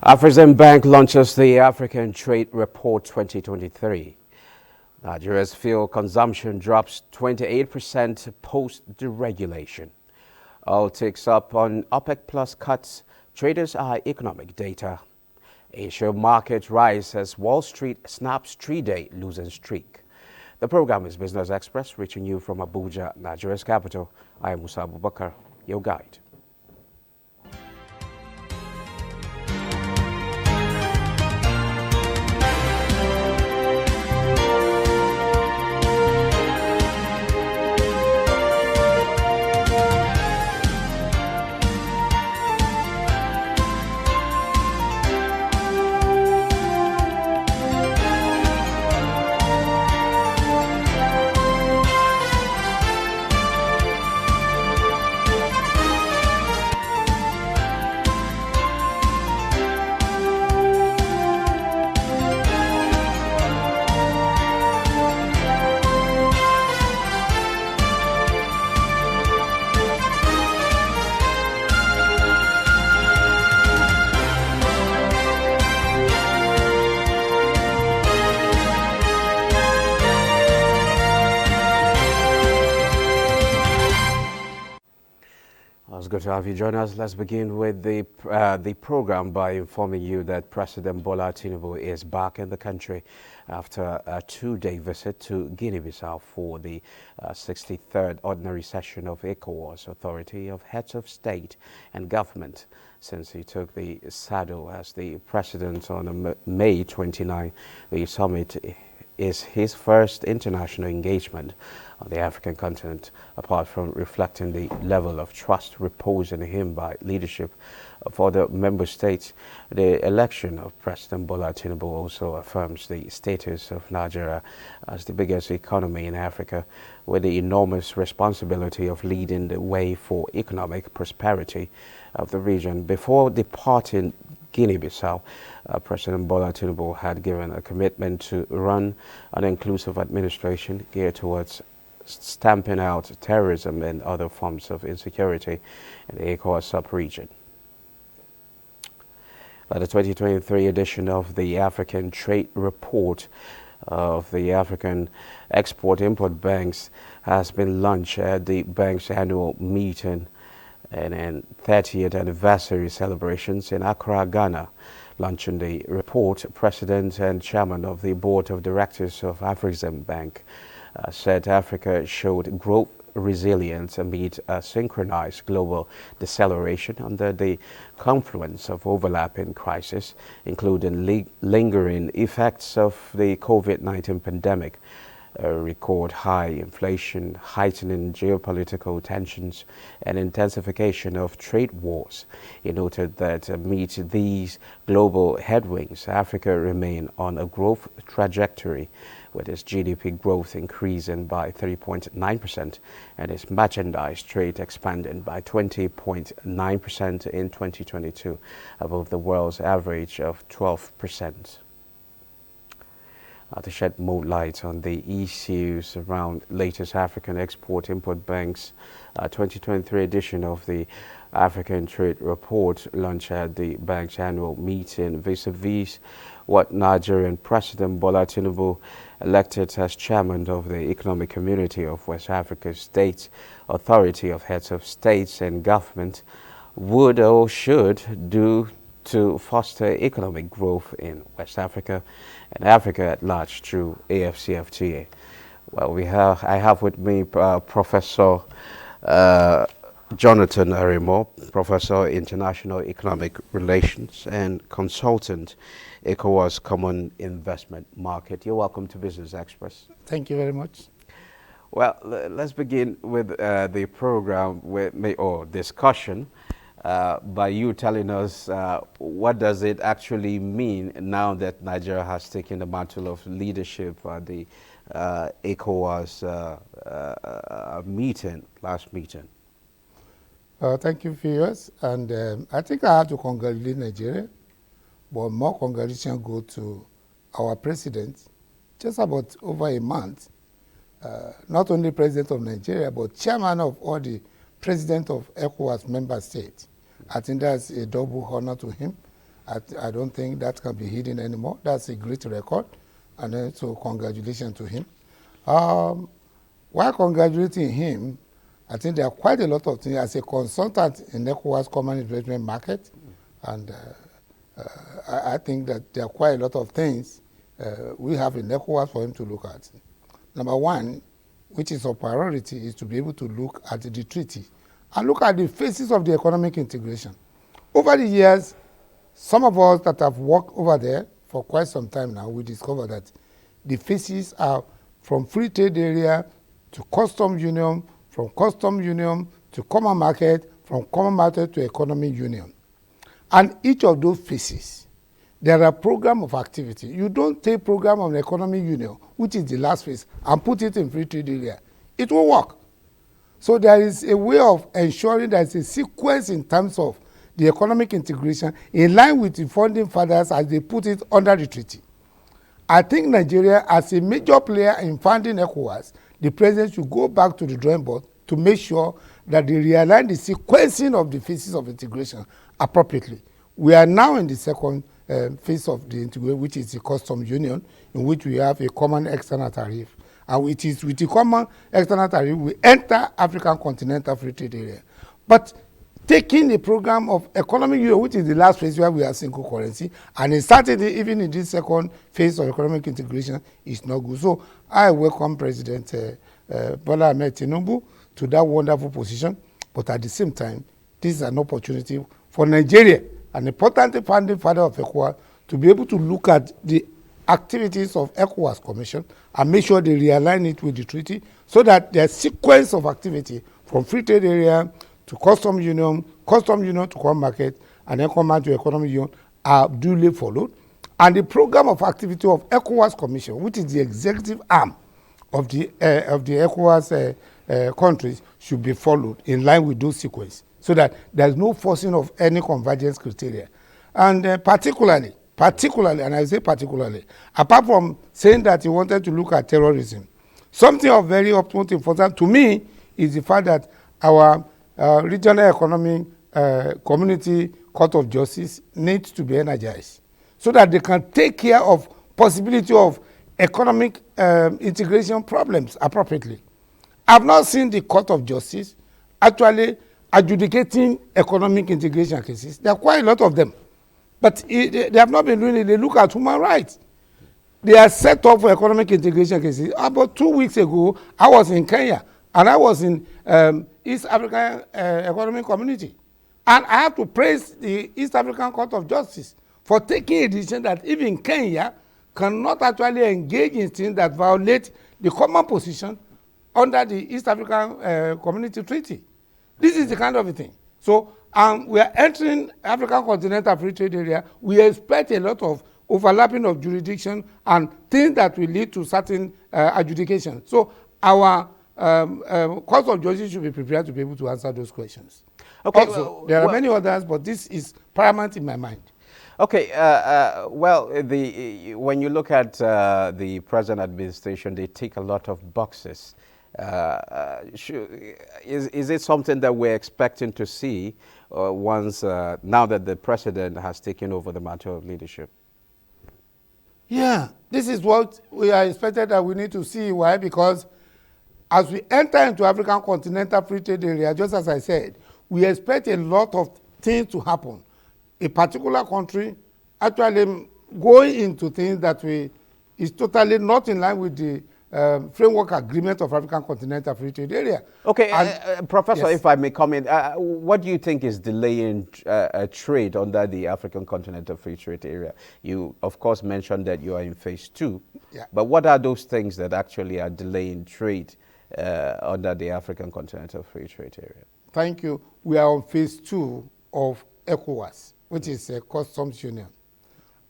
Afrexim Bank launches the African Trade Report 2023. Nigeria's fuel consumption drops 28% post-deregulation. Oil takes up on OPEC Plus cuts, traders' eye economic data. Asia market rise as Wall Street snaps 3-day losing streak. The program is Business Express, reaching you from Abuja, Nigeria's capital. I am Musa Abubakar, your guide. It's good to have you join us. Let's begin with the program by informing you that President Bola Tinubu is back in the country after a 2-day visit to Guinea-Bissau for the 63rd Ordinary Session of ECOWAS, Authority of Heads of State and Government. Since he took the saddle as the president on May 29, the summit is his first international engagement on the African continent, apart from reflecting the level of trust reposed in him by leadership of other member states. The election of President Bola Tinubu also affirms the status of Nigeria as the biggest economy in Africa, with the enormous responsibility of leading the way for economic prosperity of the region. Before departing Guinea-Bissau, President Bola Tinubu had given a commitment to run an inclusive administration geared towards stamping out terrorism and other forms of insecurity in the ECOWAS sub-region. The 2023 edition of the African Trade Report of the African Export-Import Banks has been launched at the bank's annual meeting and 30th anniversary celebrations in Accra, Ghana. Launching the report, President and Chairman of the Board of Directors of Afrexim Bank said Africa showed growth resilience amid a synchronized global deceleration under the confluence of overlapping crises, including lingering effects of the COVID-19 pandemic, record high inflation, heightening geopolitical tensions, and intensification of trade wars. He noted that amid these global headwinds, Africa remained on a growth trajectory, with its GDP growth increasing by 3.9% and its merchandise trade expanding by 20.9% in 2022, above the world's average of 12%. To shed more light on the issues around latest African Export-Import Bank's 2023 edition of the African Trade Report launched at the bank's annual meeting vis-a-vis what Nigerian President Bola Tinubu, elected as chairman of the Economic Community of West Africa States, Authority of Heads of States and Government, would or should do to foster economic growth in West Africa and Africa at large through AFCTA. Well, I have with me Professor Jonathan Arimo, Professor International Economic Relations and Consultant, ECOWAS Common Investment Market. You're welcome to Business Express. Thank you very much. Well, let's begin with the program or discussion by you telling us what does it actually mean now that Nigeria has taken the mantle of leadership at the ECOWAS last meeting. Thank you, viewers. And I think I have to congratulate Nigeria, but more congratulations go to our president, just about over a month, not only president of Nigeria, but chairman of all the president of ECOWAS member states. I think that's a double honor to him. I don't think that can be hidden anymore. That's a great record, and then so congratulations to him. While congratulating him, I think there are quite a lot of things as a consultant in ECOWAS Common Investment Market, and I think that there are quite a lot of things we have in ECOWAS for him to look at. Number one, which is a priority, is to be able to look at the treaty and look at the phases of the economic integration. Over the years, some of us that have worked over there for quite some time now, we discover that the phases are from free trade area to custom union, from custom union to common market, from common market to economic union. And each of those phases, there are program of activity. You don't take program of economic union, which is the last phase, and put it in free trade area. It will work. So there is a way of ensuring there is a sequence in terms of the economic integration in line with the founding fathers as they put it under the treaty. I think Nigeria, as a major player in founding ECOWAS, the president should go back to the drawing board to make sure that they realign the sequencing of the phases of integration appropriately. We are now in the second phase of the integration, which is the custom union, in which we have a common external tariff. And it is with the common external tariff, we enter African continental free trade area. But taking a program of economic union, which is the last phase where we have single currency, and starting even in this second phase of economic integration is not good. So I welcome President Bola Ahmed Tinubu to that wonderful position. But at the same time, this is an opportunity for Nigeria, an important founding father of ECOWAS, to be able to look at the activities of ECOWAS Commission and make sure they realign it with the treaty so that their sequence of activity from free trade area to custom union to common market, and then common to economic union are duly followed. And the program of activity of ECOWAS Commission, which is the executive arm of the ECOWAS countries, should be followed in line with those sequences, so that there is no forcing of any convergence criteria. And particularly, and I say particularly, apart from saying that he wanted to look at terrorism, something of very utmost importance to me is the fact that our regional economic community court of justice needs to be energized so that they can take care of possibility of economic integration problems appropriately. I've not seen the court of justice actually adjudicating economic integration cases. There are quite a lot of them, but they have not been doing it. They look at human rights. They are set up for economic integration cases. About 2 weeks ago, I was in Kenya, and I was in East African Economic Community. And I have to praise the East African Court of Justice for taking a decision that even Kenya cannot actually engage in things that violate the common position under the East African Community Treaty. This is the kind of a thing. So we are entering African Continental Free Trade Area. We expect a lot of overlapping of jurisdiction and things that will lead to certain adjudication. So our court of justice should be prepared to be able to answer those questions. Okay. Also, there are many others, but this is paramount in my mind. Okay. When you look at the present administration, they tick a lot of boxes. Is it something that we're expecting to see once now that the president has taken over the matter of leadership? Yeah, this is what we are expected that we need to see. Why? Because as we enter into African Continental Free Trade Area, just as I said, we expect a lot of things to happen. A particular country actually going into things that is totally not in line with the framework agreement of African Continental Free Trade Area. Okay, Professor, yes. If I may comment, what do you think is delaying trade under the African Continental Free Trade Area? You, of course, mentioned that you are in phase 2, yeah. But what are those things that actually are delaying trade under the African Continental Free Trade Area? Thank you. We are on phase 2 of ECOWAS, which is a customs union.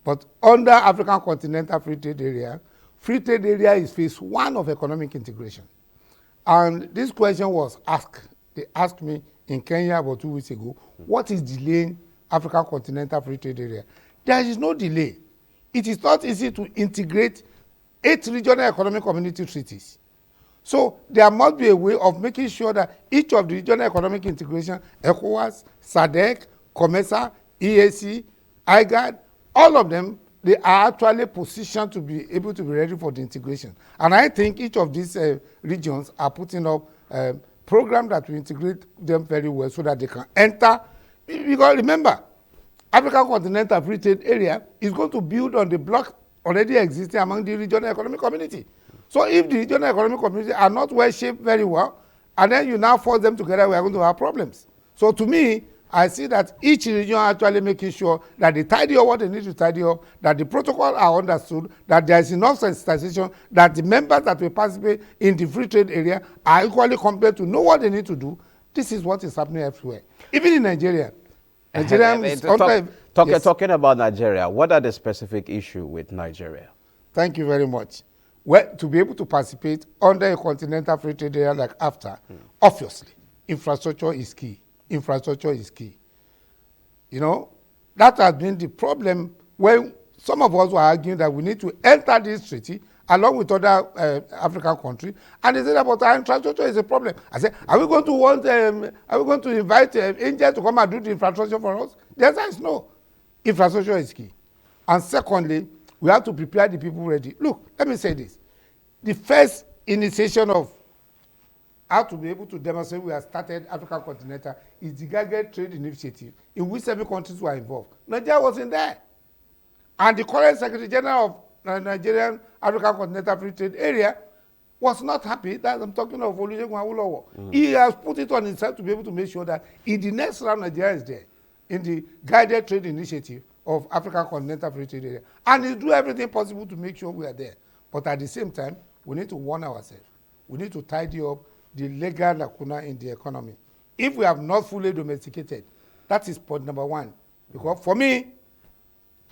But under African Continental Free Trade Area is phase 1 of economic integration. And this question was asked. They asked me in Kenya about 2 weeks ago, what is delaying African Continental Free Trade Area? There is no delay. It is not easy to integrate 8 regional economic community treaties. So there must be a way of making sure that each of the regional economic integration, ECOWAS, SADC, COMESA, EAC, I got all of them. They are actually positioned to be able to be ready for the integration. And I think each of these regions are putting up a program that will integrate them very well so that they can enter. Because remember, African Continental Free Trade Area is going to build on the block already existing among the regional economic community. So if the regional economic community are not well shaped very well, and then you now force them together, we are going to have problems. So to me, I see that each region actually making sure that they tidy up what they need to tidy up, that the protocol are understood, that there is enough sensitization, that the members that will participate in the free trade area are equally competent to know what they need to do. This is what is happening everywhere. Even in Nigeria. Talking about Nigeria, what are the specific issues with Nigeria? Thank you very much. Well, to be able to participate under a continental free trade area like AFCTA, obviously, infrastructure is key. Infrastructure is key. You know, that has been the problem when some of us were arguing that we need to enter this treaty along with other African countries, and they said about our infrastructure is a problem. I said, are we going to invite India to come and do the infrastructure for us? The answer is no. Infrastructure is key. And secondly, we have to prepare the people ready. Look, let me say this. The first initiation of how to be able to demonstrate we have started African Continental is the Target Trade Initiative, in which 7 countries were involved. Nigeria wasn't there. And the current Secretary General of Nigerian African Continental Free Trade Area was not happy that I'm talking of Olusegun Awolowo. He has put it on himself to be able to make sure that in the next round Nigeria is there, in the Guided Trade Initiative of African Continental Free Trade Area. And he do everything possible to make sure we are there. But at the same time, we need to warn ourselves. We need to tidy up the legal lacuna in the economy. If we have not fully domesticated, that is point number 1. Because for me,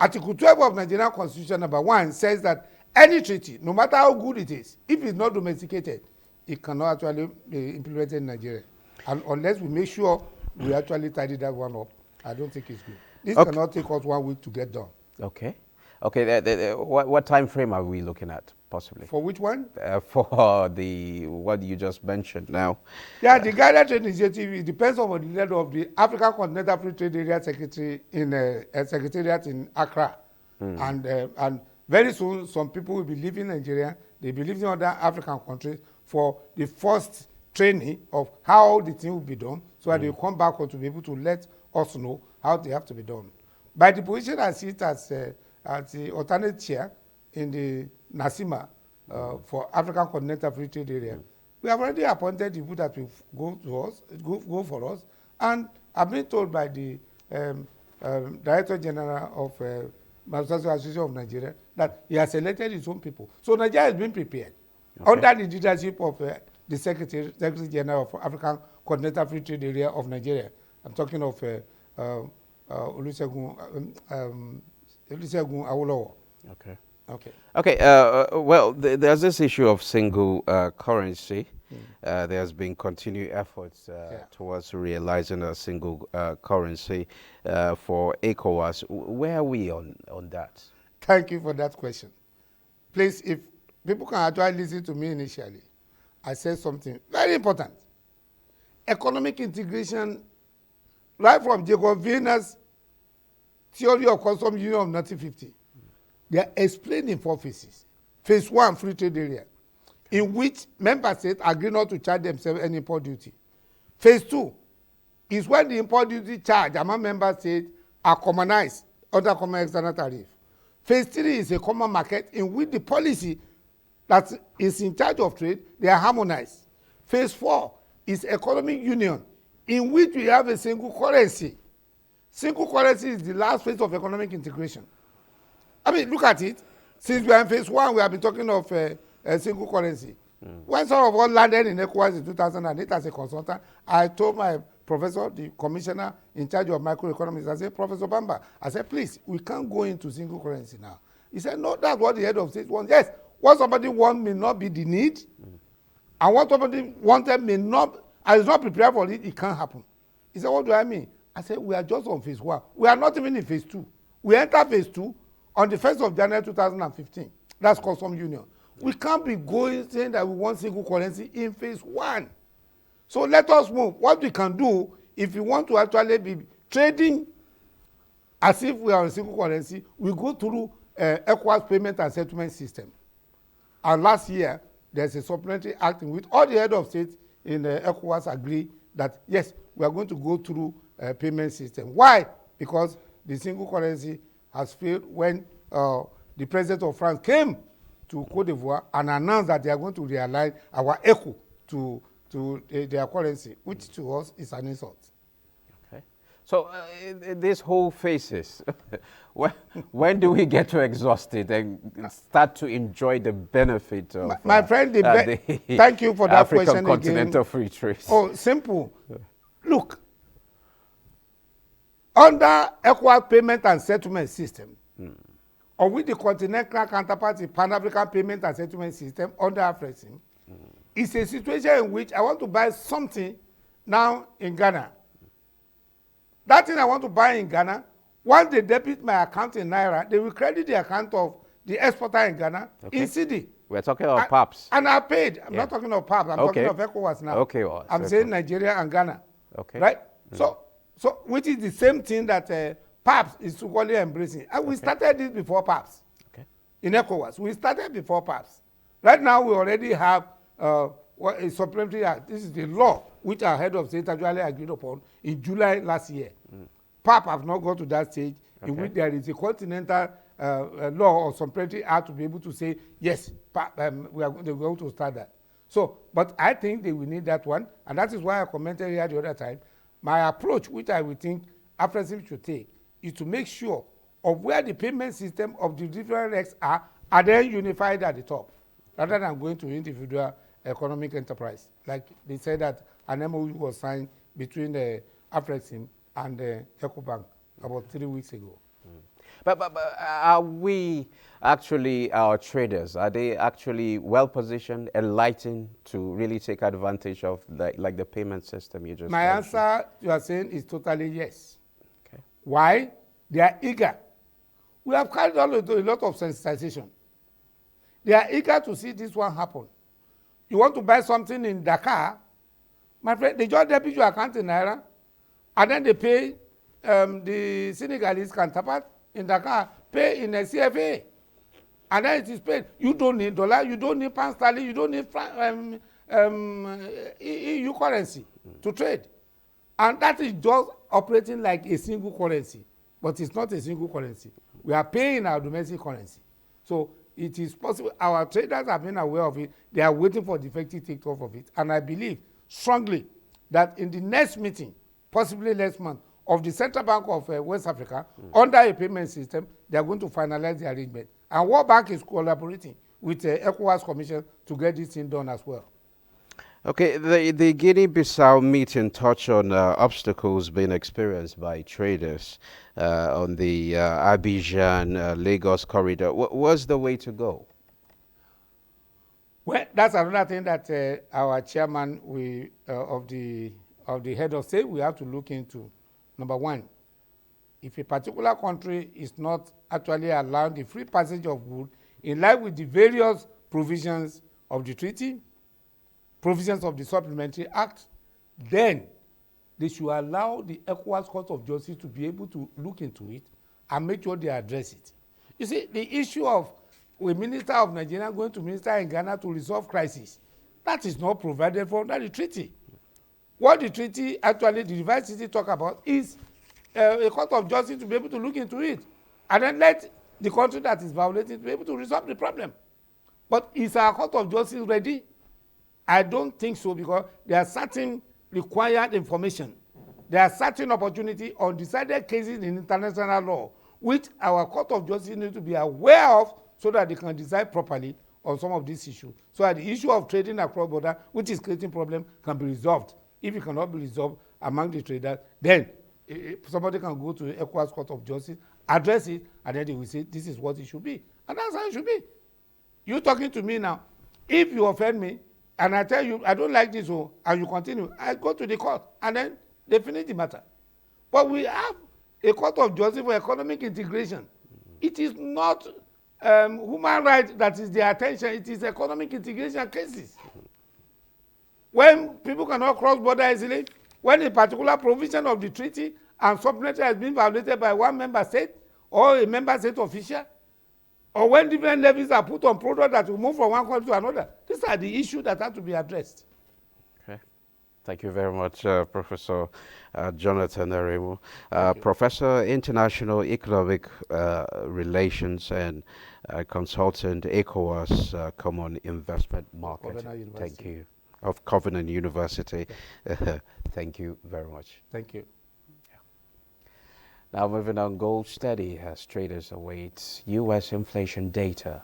Article 12 of Nigerian Constitution number 1 says that any treaty, no matter how good it is, if it's not domesticated, it cannot actually be implemented in Nigeria. And unless we make sure we actually tidy that one up, I don't think it's good. This cannot take us 1 week to get done. Okay. Okay, what time frame are we looking at, possibly? For which one? For the what you just mentioned now. Yeah, the Guided Trade Initiative, it depends on the leader of the African Continental Free Trade Area Secretary in Secretariat in Accra. And very soon, some people will be leaving Nigeria. They'll be leaving other African countries for the first training of how the thing will be done, so that they'll come back to be able to let us know how they have to be done. By the position I see it as the alternate chair in the NASIMA for African Continental Free Trade Area, we have already appointed the people that will go for us, and I've been told by the Director General of Manufacturing Association of Nigeria that he has selected his own people. So Nigeria has been prepared under the leadership of the Secretary General of African Continental Free Trade Area of Nigeria. I'm talking of Olusegun Awolowo. Okay. Well, there's this issue of single currency. There's been continued efforts towards realizing a single currency for ECOWAS. Where are we on that? Thank you for that question. Please, if people can actually listen to me initially, I said something very important. Economic integration, right from Jacob Wiener's theory of custom union of 1950, they are explained in 4 phases. Phase 1, free trade area, in which member states agree not to charge themselves any import duty. Phase 2 is when the import duty charge among member states are commonized under common external tariff. Phase 3 is a common market in which the policy that is in charge of trade, they are harmonized. Phase 4 is economic union, in which we have a single currency. Single currency is the last phase of economic integration. I mean, look at it. Since we are in phase 1, we have been talking of a single currency. When some of us landed in ECOWAS in 2008 as a consultant, I told my professor, the commissioner in charge of microeconomics, I said, Professor Bamba, I said, please, we can't go into single currency now. He said, no, that's what the head of state wants. Yes, what somebody wants may not be the need, and what somebody wanted may not, and is not prepared for it, it can't happen. He said, what do I mean? I said, we are just on phase 1. We are not even in phase 2. We enter phase 2 on the 1st of January 2015. That's custom union. We can't be going saying that we want single currency in phase 1. So let us move. What we can do, if we want to actually be trading as if we are on a single currency, we go through ECOWAS payment and settlement system. And last year, there's a supplementary act in which all the head of states in ECOWAS agree that, yes, we are going to go through a payment system. Why? Because the single currency has failed when the president of France came to Cote d'Ivoire and announced that they are going to realign our ECO to their currency, which to us is an insult. Okay. So this whole phases, when do we get to exhaust it and start to enjoy the benefit of my friend, thank you for that African question continental again. free trade? Oh, simple. Look, under ECOWAS payment and settlement system, or with the continental counterpart, the Pan-African payment and settlement system under AFCTA, it's a situation in which I want to buy something now in Ghana. That thing I want to buy in Ghana, once they debit my account in Naira, they will credit the account of the exporter in Ghana in CD. We're talking about PAPs. And I paid. I'm not talking of PAPs. I'm talking of ECOWAS now. Okay. Well, I'm saying Nigeria and Ghana. Okay. Right? So which is the same thing that PAPs is equally embracing. And we started this before PAPs. Okay. In ECOWAS. We started before PAPs. Right now, we already have a supplementary act. This is the law which our head of state actually agreed upon in July last year. PAP have not got to that stage in which there is a continental law or supplementary act to be able to say, yes, PAP, we are going to start that. So, but I think they will need that one, and that is why I commented here the other time. My approach, which I would think AFCTA should take, is to make sure of where the payment system of the different regs are then unified at the top, rather than going to individual economic enterprise. Like they said that an MOU was signed between AFCTA and EcoBank about 3 weeks ago. But are we actually, our traders, are they actually well positioned, enlightened to really take advantage of the payment system you just My mentioned? answer you are saying is totally yes. Okay. Why? They are eager. We have carried on a lot of sensitization. They are eager to see this one happen. You want to buy something in Dakar, my friend, they just debit your account in Naira, and then they pay the Senegalese counterpart in Dakar, pay in a CFA. And then it is paid. You don't need dollar, you don't need pound sterling, you don't need EU currency to trade. And that is just operating like a single currency. But it's not a single currency. We are paying our domestic currency. So it is possible. Our traders have been aware of it. They are waiting for the effective take-off of it. And I believe strongly that in the next meeting, possibly next month, of the Central Bank of West Africa, under a payment system, they are going to finalize the arrangement. And World Bank is collaborating with the ECOWAS Commission to get this thing done as well. Okay, the Guinea-Bissau meeting touched on obstacles being experienced by traders on the Abidjan-Lagos corridor. What's the way to go? Well, that's another thing that our chairman of the head of state we have to look into. Number one, if a particular country is not actually allowing the free passage of goods in line with the various provisions of the treaty, provisions of the Supplementary Act, then they should allow the ECOWAS Court of Justice to be able to look into it and make sure they address it. You see, the issue of a minister of Nigeria going to minister in Ghana to resolve crisis, that is not provided for under the treaty. What the treaty, actually, the revised treaty talk about is a court of justice to be able to look into it and then let the country that is violating to be able to resolve the problem. But is our court of justice ready? I don't think so, because there are certain required information. There are certain opportunity on decided cases in international law, which our court of justice needs to be aware of so that they can decide properly on some of these issues. So that the issue of trading across border, which is creating problem, can be resolved. If it cannot be resolved among the traders, then somebody can go to the ECOWAS Court of Justice, address it, and then they will say, this is what it should be. And that's how it should be. You talking to me now. If you offend me, and I tell you, I don't like this, and you continue, I go to the court, and then they finish the matter. But we have a court of justice for economic integration. It is not human rights that is their attention, it is economic integration cases. When people cannot cross border easily, when a particular provision of the treaty and supplementary has been violated by one member state or a member state official, or when different levies are put on products that will move from one country to another. These are the issues that have to be addressed. Okay. Thank you very much, Professor Jonathan Aremu. Professor, International Economic Relations and consultant, ECOWAS Common Investment Market. Thank you. Of Covenant University. Thank you very much. Thank you. Now moving on, gold steady as traders await U.S. inflation data.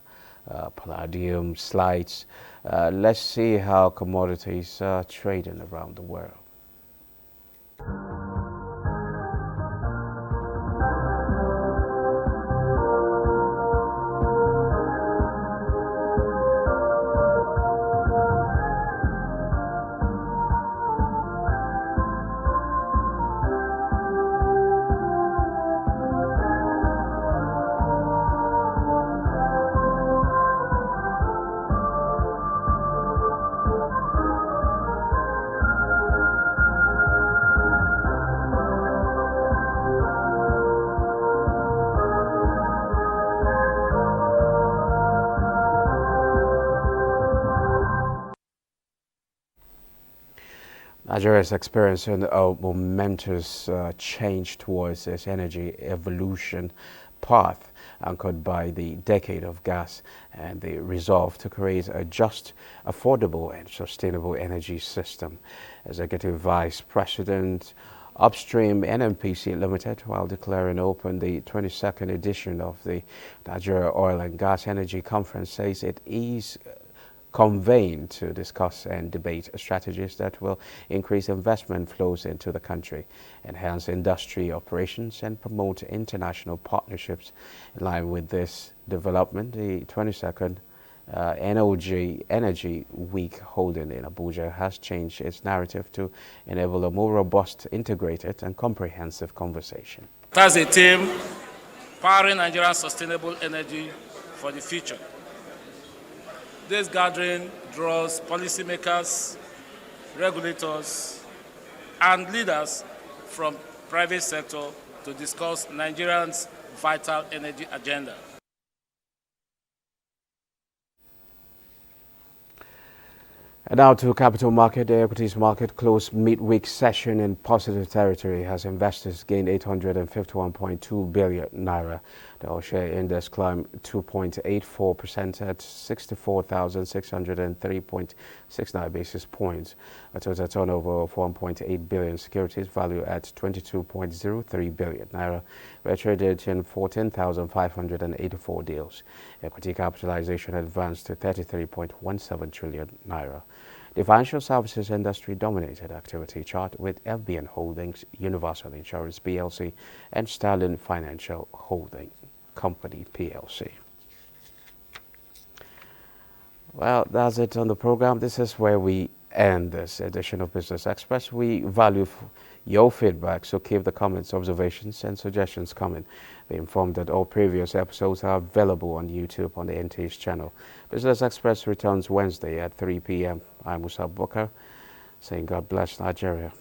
Palladium slides. Let's see how commodities are trading around the world. Nigeria is experiencing a momentous change towards its energy evolution path anchored by the decade of gas and the resolve to create a just, affordable and sustainable energy system. Executive Vice President Upstream NNPC Limited, while declaring open the 22nd edition of the Nigeria Oil and Gas Energy Conference, says it is convened to discuss and debate strategies that will increase investment flows into the country, enhance industry operations, and promote international partnerships. In line with this development, the 22nd NOG Energy Week holding in Abuja has changed its narrative to enable a more robust, integrated, and comprehensive conversation. That's a theme, powering Nigeria's sustainable energy for the future. This gathering draws policymakers, regulators, and leaders from private sector to discuss Nigerians' vital energy agenda. And now to capital market. The equities market closed midweek session in positive territory as investors gained 851.2 billion naira. The all-share index climbed 2.84% at 64,603.69 basis points. A total turnover of 1.8 billion securities value at 22.03 billion naira were traded in 14,584 deals. Equity capitalization advanced to 33.17 trillion naira. The financial services industry dominated activity chart with FBN Holdings, Universal Insurance PLC, and Sterling Financial Holding Company PLC. Well, that's it on the program. This is where we end this edition of Business Express. We value your feedback, so keep the comments, observations, and suggestions coming. Be informed that all previous episodes are available on YouTube on the NTA's channel. Business Express returns Wednesday at 3 p.m. I'm Musa Abubakar, saying God bless Nigeria.